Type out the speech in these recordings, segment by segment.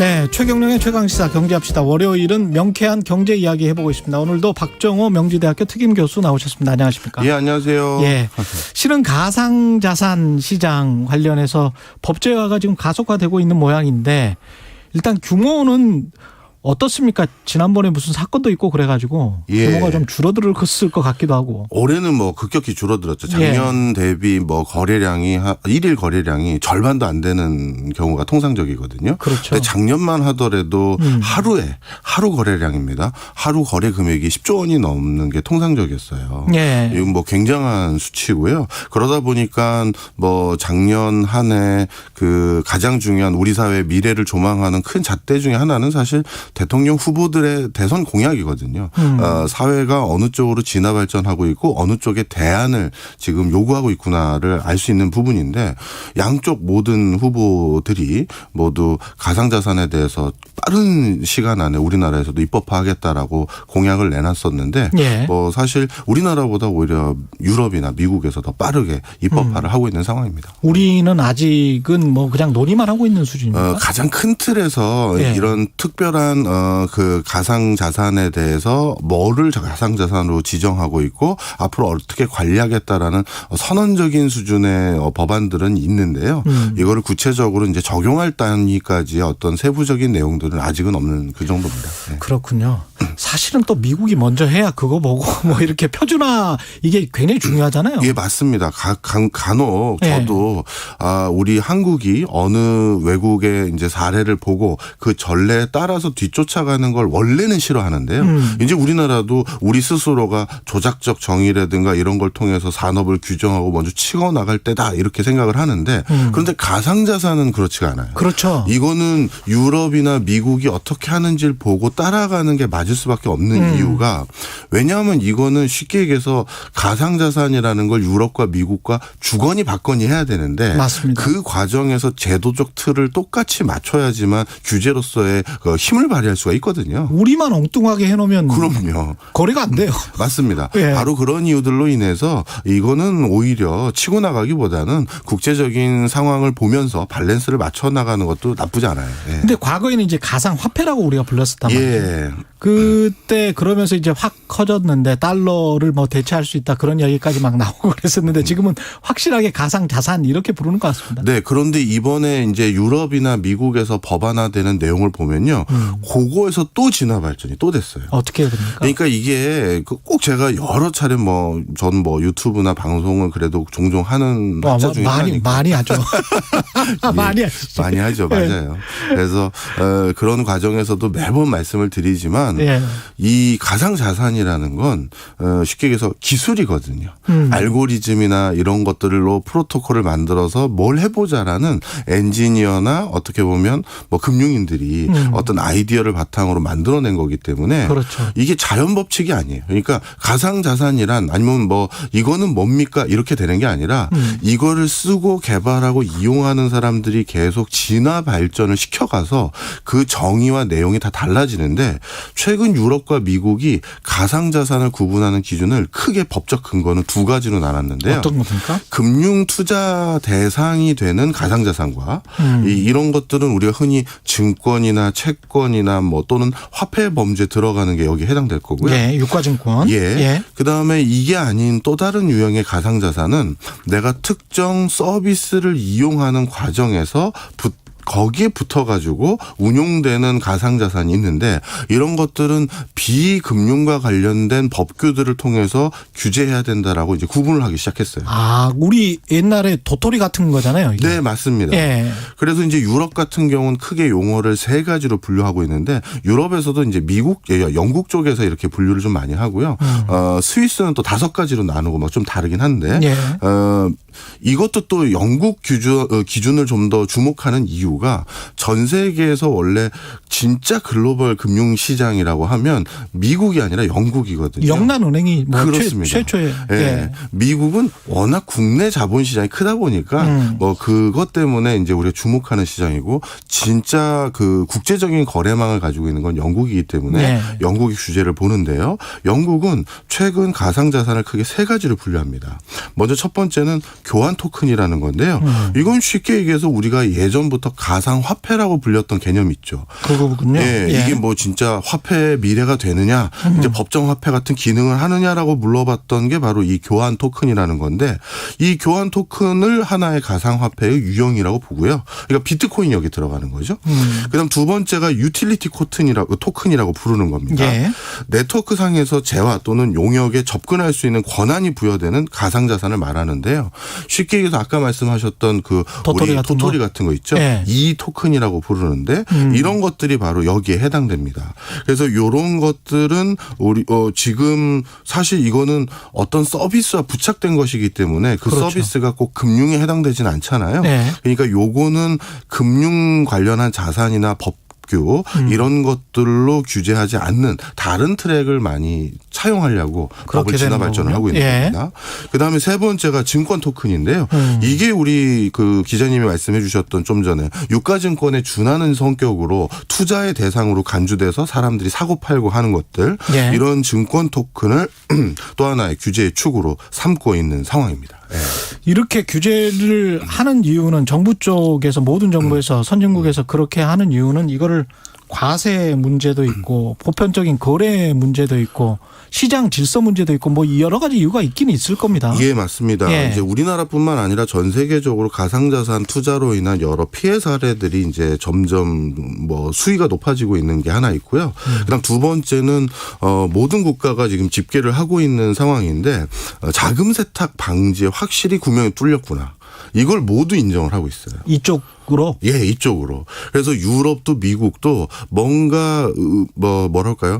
네, 최경영의 최강시사 경제합시다. 월요일은 명쾌한 경제 이야기 해보고 있습니다. 오늘도 박정호 명지대학교 특임교수 나오셨습니다. 안녕하십니까? 예, 안녕하세요. 예, 실은 가상자산 시장 관련해서 법제화가 지금 가속화되고 있는 모양인데 일단 규모는 어떻습니까? 지난번에 무슨 사건도 있고 그래가지고 규모가 좀 줄어들었을 것 같기도 하고. 올해는 뭐 급격히 줄어들었죠. 작년 대비 뭐 거래량이 일일 거래량이 절반도 안 되는 경우가 통상적이거든요. 그렇죠. 근데 작년만 하더라도 하루 거래량입니다. 하루 거래 금액이 10조 원이 넘는 게 통상적이었어요. 예. 이건 뭐 굉장한 수치고요. 그러다 보니까 뭐 작년 한 해 그 가장 중요한 우리 사회의 미래를 조망하는 큰 잣대 중에 하나는 사실 대통령 후보들의 대선 공약이거든요. 사회가 어느 쪽으로 진화 발전하고 있고 어느 쪽에 대안을 지금 요구하고 있구나를 알 수 있는 부분인데 양쪽 모든 후보들이 모두 가상자산에 대해서 빠른 시간 안에 우리나라에서도 입법화하겠다라고 공약을 내놨었는데 뭐 사실 우리나라보다 오히려 유럽이나 미국에서 더 빠르게 입법화를 하고 있는 상황입니다. 우리는 아직은 뭐 그냥 논의만 하고 있는 수준입니다. 가장 큰 틀에서 이런 특별한 그 가상자산에 대해서 뭐를 가상자산으로 지정하고 있고 앞으로 어떻게 관리하겠다라는 선언적인 수준의 법안들은 있는데요. 이거를 구체적으로 이제 적용할 단위까지의 어떤 세부적인 내용들은 아직은 없는 그 정도입니다. 네. 그렇군요. 사실은 또 미국이 먼저 해야 그거 보고 뭐 이렇게 표준화 이게 굉장히 중요하잖아요. 예, 맞습니다. 간혹 저도 우리 한국이 어느 외국의 이제 사례를 보고 그 전례에 따라서 뒤쫓아가는 걸 원래는 싫어하는데요. 이제 우리나라도 우리 스스로가 조작적 정의라든가 이런 걸 통해서 산업을 규정하고 먼저 치고 나갈 때다 이렇게 생각을 하는데 그런데 가상자산은 그렇지가 않아요. 그렇죠. 이거는 유럽이나 미국이 어떻게 하는지를 보고 따라가는 게 맞을 수밖에 없는 이유가 왜냐하면 이거는 쉽게 얘기해서 가상자산이라는 걸 유럽과 미국과 주거니 받거니 해야 되는데 맞습니다. 그 과정에서 제도적 틀을 똑같이 맞춰야지만 규제로서의 힘을 발휘할 수가 있거든요. 우리만 엉뚱하게 해놓으면 그럼요. 거래가 안 돼요. 맞습니다. 예. 바로 그런 이유들로 인해서 이거는 오히려 치고 나가기보다는 국제적인 상황을 보면서 밸런스를 맞춰 나가는 것도 나쁘지 않아요. 근데 과거에는 이제 가상화폐라고 우리가 불렀었단 말이죠. 예. 그때 그러면서 이제 확 커졌는데 달러를 뭐 대체할 수 있다 그런 이야기까지 막 나오고 그랬었는데 지금은 확실하게 가상자산 이렇게 부르는 것 같습니다. 네. 그런데 이번에 이제 유럽이나 미국에서 법안화되는 내용을 보면요. 그거에서 또 진화 발전이 또 됐어요. 어떻게 해야 됩니까? 그러니까 이게 꼭 제가 여러 차례 전 유튜브나 방송을 그래도 종종 하는 학자 중에 많이 하죠. 많이 하시죠. 많이 하죠. 맞아요. 그래서 그런 과정에서도 매번 말씀을 드리지만 이 가상자산이라는 건 쉽게 얘기해서 기술이거든요. 알고리즘이나 이런 것들로 프로토콜을 만들어서 뭘 해보자라는 엔지니어나 어떻게 보면 뭐 금융인들이 어떤 아이디어를 바탕으로 만들어낸 거기 때문에 그렇죠. 이게 자연 법칙이 아니에요. 그러니까 가상자산이란 아니면 뭐 이거는 뭡니까 이렇게 되는 게 아니라 이거를 쓰고 개발하고 이용하는 사람들이 계속 진화 발전을 시켜가서 그 정의와 내용이 다 달라지는데 최근 유럽과 미국이 가상자산을 구분하는 기준을 크게 법적 근거는 두 가지로 나눴는데요. 어떤 겁니까? 금융 투자 대상이 되는 가상자산과 이런 것들은 우리가 흔히 증권이나 채권이나 뭐 또는 화폐 범죄에 들어가는 게 여기 해당될 거고요. 예, 유가증권. 그다음에 이게 아닌 또 다른 유형의 가상자산은 내가 특정 서비스를 이용하는 과정에서 거기에 붙어가지고 운용되는 가상자산이 있는데 이런 것들은 비금융과 관련된 법규들을 통해서 규제해야 된다라고 이제 구분을 하기 시작했어요. 우리 옛날에 도토리 같은 거잖아요. 이게. 네, 맞습니다. 그래서 이제 유럽 같은 경우는 크게 용어를 세 가지로 분류하고 있는데 유럽에서도 이제 영국 쪽에서 이렇게 분류를 좀 많이 하고요. 스위스는 또 5가지로 나누고 막 좀 다르긴 한데 이것도 또 영국 기준을 좀 더 주목하는 이유가 전 세계에서 원래 진짜 글로벌 금융시장이라고 하면 미국이 아니라 영국이거든요. 영란은행이 뭐 그렇습니다. 최초에. 미국은 워낙 국내 자본시장이 크다 보니까 뭐 그것 때문에 이제 우리가 주목하는 시장이고 진짜 그 국제적인 거래망을 가지고 있는 건 영국이기 때문에 영국이 규제를 보는데요. 영국은 최근 가상자산을 크게 3가지로 분류합니다. 먼저 첫 번째는 교환 토큰이라는 건데요. 이건 쉽게 얘기해서 우리가 예전부터 가상화폐라고 불렸던 개념이 있죠. 그거군요. 예, 이게 뭐 진짜 화폐의 미래가 되느냐, 이제 법정화폐 같은 기능을 하느냐라고 물어봤던 게 바로 이 교환 토큰이라는 건데, 이 교환 토큰을 하나의 가상화폐의 유형이라고 보고요. 그러니까 비트코인이 여기 들어가는 거죠. 그다음 두 번째가 유틸리티 토큰이라고 부르는 겁니다. 예. 네트워크 상에서 재화 또는 용역에 접근할 수 있는 권한이 부여되는 가상자산을 말하는데요. 쉽게 얘기해서 아까 말씀하셨던 그 도토리 같은 거 있죠. 예. 이 토큰이라고 부르는데 이런 것들이 바로 여기에 해당됩니다. 그래서 이런 것들은 우리 지금 사실 이거는 어떤 서비스와 부착된 것이기 때문에 그 그렇죠. 서비스가 꼭 금융에 해당되진 않잖아요. 예. 그러니까 요거는 금융 관련한 자산이나 법규 이런 것들로 규제하지 않는 다른 트랙을 많이 차용하려고 법을 진화 발전을 하고 있는 겁니다. 그다음에 세 번째가 증권 토큰인데요. 이게 우리 그 기자님이 말씀해 주셨던 좀 전에 유가증권에 준하는 성격으로 투자의 대상으로 간주돼서 사람들이 사고 팔고 하는 것들 예. 이런 증권 토큰을 또 하나의 규제의 축으로 삼고 있는 상황입니다. 예. 이렇게 규제를 하는 이유는 정부 쪽에서 모든 정부에서 선진국에서 그렇게 하는 이유는 이거를 과세 문제도 있고 보편적인 거래 문제도 있고 시장 질서 문제도 있고 뭐 여러 가지 이유가 있긴 있을 겁니다. 예, 맞습니다. 예. 이제 우리나라뿐만 아니라 전 세계적으로 가상자산 투자로 인한 여러 피해 사례들이 이제 점점 뭐 수위가 높아지고 있는 게 하나 있고요. 그다음 두 번째는 모든 국가가 지금 집계를 하고 있는 상황인데 자금 세탁 방지에 확실히 구멍이 뚫렸구나. 이걸 모두 인정을 하고 있어요. 이쪽으로? 예, 이쪽으로. 그래서 유럽도 미국도 뭔가 뭐랄까요?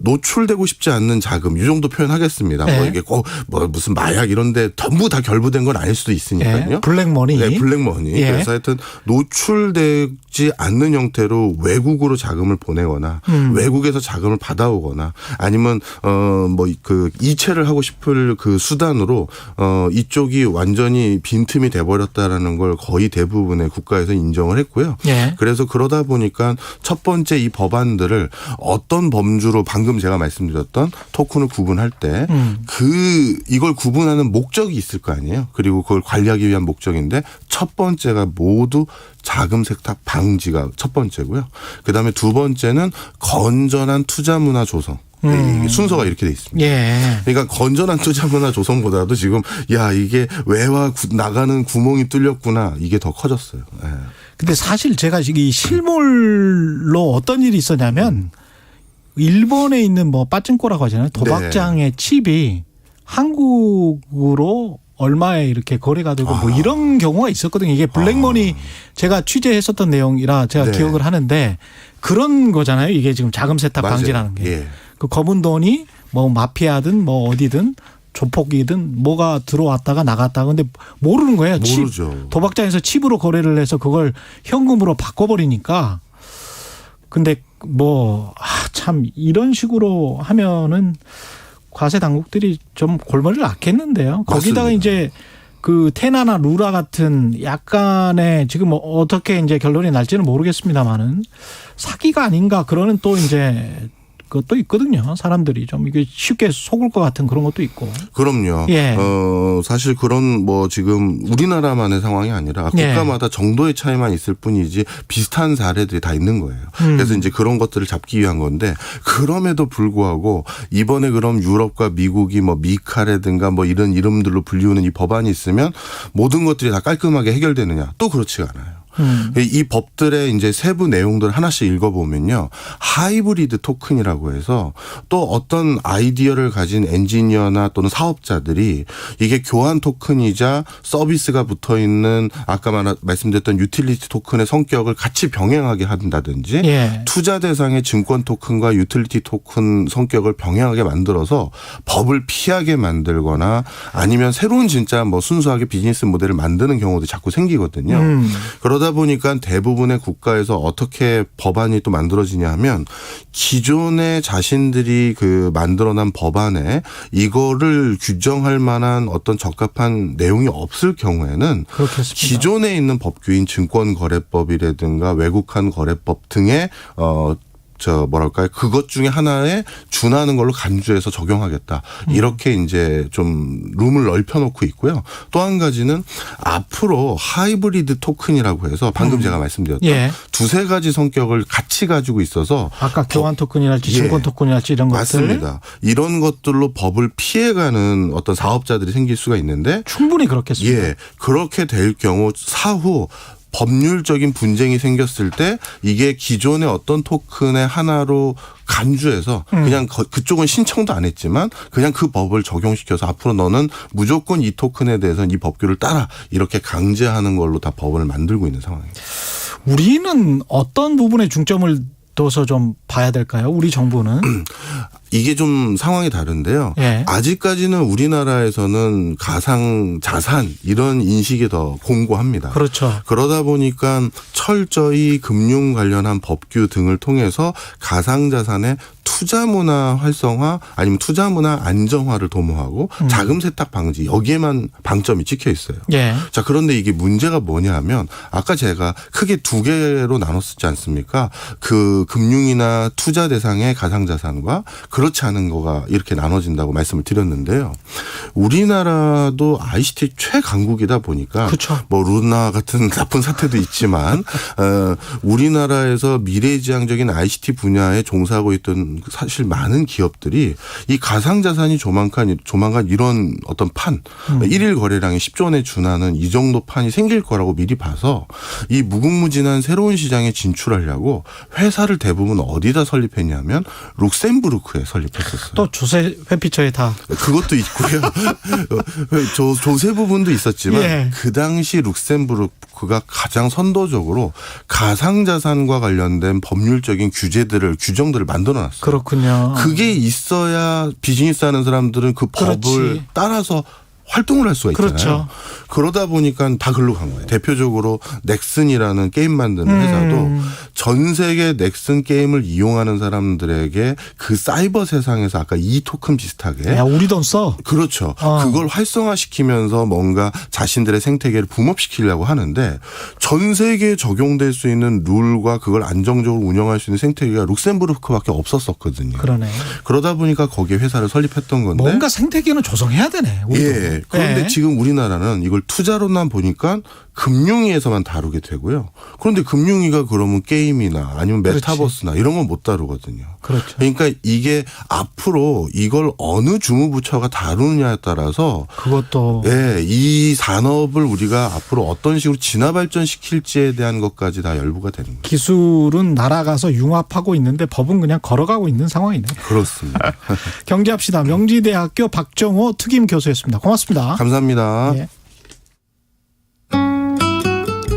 노출되고 싶지 않는 자금 이 정도 표현하겠습니다. 네. 뭐 이게 꼭 뭐 무슨 마약 이런데 전부 다 결부된 건 아닐 수도 있으니까요. 예. 블랙머니. 네, 블랙머니. 예. 그래서 하여튼 노출되지 않는 형태로 외국으로 자금을 보내거나 외국에서 자금을 받아오거나 아니면 뭐 그 이체를 하고 싶을 그 수단으로 이쪽이 완전히 빈틈이 돼버렸다라는 걸 거의 대부분의 국가에서 인정을 했고요. 예. 그래서 그러다 보니까 첫 번째 이 법안들을 어떤 범주로 방금 제가 말씀드렸던 토큰을 구분할 때 이걸 구분하는 목적이 있을 거 아니에요. 그리고 그걸 관리하기 위한 목적인데 첫 번째가 모두 자금 세탁 방지가 첫 번째고요. 그다음에 두 번째는 건전한 투자 문화 조성. 이게 순서가 이렇게 돼 있습니다. 예. 그러니까 건전한 투자 문화 조성보다도 지금 이게 외화 나가는 구멍이 뚫렸구나 이게 더 커졌어요. 예. 근데 사실 제가 이 실물로 어떤 일이 있었냐면 일본에 있는 뭐 빠찡코라고 하잖아요. 도박장의 칩이 한국으로 얼마에 이렇게 거래가 되고 뭐 이런 경우가 있었거든요. 이게 블랙머니 제가 취재했었던 내용이라 제가 기억을 하는데 그런 거잖아요. 이게 지금 자금 세탁 방지라는 게. 예. 그 검은 돈이 뭐 마피아든 뭐 어디든 조폭이든 뭐가 들어왔다가 나갔다가 근데 모르는 거예요. 모르죠. 도박장에서 칩으로 거래를 해서 그걸 현금으로 바꿔버리니까 근데 참 이런 식으로 하면은 과세 당국들이 좀 골머리를 앓겠는데요. 거기다가 맞습니다. 이제 그 테나나 루라 같은 약간의 지금 어떻게 이제 결론이 날지는 모르겠습니다만은 사기가 아닌가 그러는 또 이제 그것도 있거든요. 사람들이 좀 이게 쉽게 속을 것 같은 그런 것도 있고. 그럼요. 예. 사실 그런 지금 우리나라만의 상황이 아니라 국가마다 정도의 차이만 있을 뿐이지 비슷한 사례들이 다 있는 거예요. 그래서 이제 그런 것들을 잡기 위한 건데 그럼에도 불구하고 이번에 그럼 유럽과 미국이 미카라든가 이런 이름들로 불리우는 이 법안이 있으면 모든 것들이 다 깔끔하게 해결되느냐? 또 그렇지가 않아요. 이 법들의 이제 세부 내용들 하나씩 읽어보면요. 하이브리드 토큰이라고 해서 또 어떤 아이디어를 가진 엔지니어나 또는 사업자들이 이게 교환 토큰이자 서비스가 붙어 있는 아까 말씀드렸던 유틸리티 토큰의 성격을 같이 병행하게 한다든지 투자 대상의 증권 토큰과 유틸리티 토큰 성격을 병행하게 만들어서 법을 피하게 만들거나 아니면 새로운 진짜 순수하게 비즈니스 모델을 만드는 경우도 자꾸 생기거든요. 그러다 보니까 대부분의 국가에서 어떻게 법안이 또 만들어지냐 하면 기존에 자신들이 그 만들어낸 법안에 이거를 규정할 만한 어떤 적합한 내용이 없을 경우에는 그렇겠습니다. 기존에 있는 법규인 증권거래법이라든가 외국환 거래법 등의 그것 중에 하나에 준하는 걸로 간주해서 적용하겠다. 이렇게 이제 좀 룸을 넓혀놓고 있고요. 또 한 가지는 앞으로 하이브리드 토큰이라고 해서 방금 제가 말씀드렸던 예. 두세 가지 성격을 같이 가지고 있어서 아까 교환 토큰이랄지 예. 증권 토큰이랄지 이런 것들. 맞습니다. 이런 것들로 법을 피해가는 어떤 사업자들이 생길 수가 있는데 충분히 그렇겠습니다. 예, 그렇게 될 경우 사후 법률적인 분쟁이 생겼을 때 이게 기존의 어떤 토큰의 하나로 간주해서 그냥 그쪽은 신청도 안 했지만 그냥 그 법을 적용시켜서 앞으로 너는 무조건 이 토큰에 대해서는 이 법규를 따라 이렇게 강제하는 걸로 다 법을 만들고 있는 상황입니다. 우리는 어떤 부분에 중점을 둬서 좀 봐야 될까요? 우리 정부는. 이게 좀 상황이 다른데요. 예. 아직까지는 우리나라에서는 가상 자산 이런 인식이 더 공고합니다. 그렇죠. 그러다 보니까 철저히 금융 관련한 법규 등을 통해서 가상 자산의 투자 문화 활성화 아니면 투자 문화 안정화를 도모하고 자금 세탁 방지 여기에만 방점이 찍혀 있어요. 예. 자, 그런데 이게 문제가 뭐냐 하면 아까 제가 크게 두 개로 나눴었지 않습니까? 그 금융이나 투자 대상의 가상자산과 그렇지 않은 거가 이렇게 나눠진다고 말씀을 드렸는데요. 우리나라도 ICT 최강국이다 보니까 그렇죠. 뭐 루나 같은 나쁜 사태도 있지만 우리나라에서 미래지향적인 ICT 분야에 종사하고 있던 사실 많은 기업들이 이 가상자산이 조만간 이런 어떤 판 1일 거래량이 10조 원에 준하는 이 정도 판이 생길 거라고 미리 봐서 이 무궁무진한 새로운 시장에 진출하려고 회사를 대부분 어디다 설립했냐면 룩셈부르크에 설립했었어요. 또 조세 회피처에 다. 그것도 있고요. 조세 부분도 있었지만 예. 그 당시 룩셈부르크가 가장 선도적으로 가상자산과 관련된 법률적인 규정들을 만들어놨어요. 그렇군요. 그게 있어야 비즈니스 하는 사람들은 그 법을 그렇지. 따라서 활동을 할 수가 있잖아요. 그렇죠. 그러다 보니까 다 글로 간 거예요. 대표적으로 넥슨이라는 게임 만드는 회사도 전 세계 넥슨 게임을 이용하는 사람들에게 그 사이버 세상에서 아까 이 토큰 비슷하게 야, 우리 돈 써. 그렇죠. 그걸 활성화시키면서 뭔가 자신들의 생태계를 붐업시키려고 하는데 전 세계에 적용될 수 있는 룰과 그걸 안정적으로 운영할 수 있는 생태계가 룩셈부르크밖에 없었거든요. 그러네. 그러다 보니까 거기에 회사를 설립했던 건데. 뭔가 생태계는 조성해야 되네. 우리도. 예. 그런데 예. 지금 우리나라는 이걸 투자로만 보니까 금융위에서만 다루게 되고요. 그런데 금융위가 그러면 게임이나 아니면 메타버스나 이런 건 못 다루거든요. 그렇죠. 그러니까 이게 앞으로 이걸 어느 주무부처가 다루느냐에 따라서 그것도. 예, 이 산업을 우리가 앞으로 어떤 식으로 진화 발전시킬지에 대한 것까지 다 열부가 되는 거죠. 기술은 날아가서 융합하고 있는데 법은 그냥 걸어가고 있는 상황이네. 그렇습니다. 경제합시다. 명지대학교 박정호 특임 교수였습니다. 고맙습니다. 감사합니다. 예.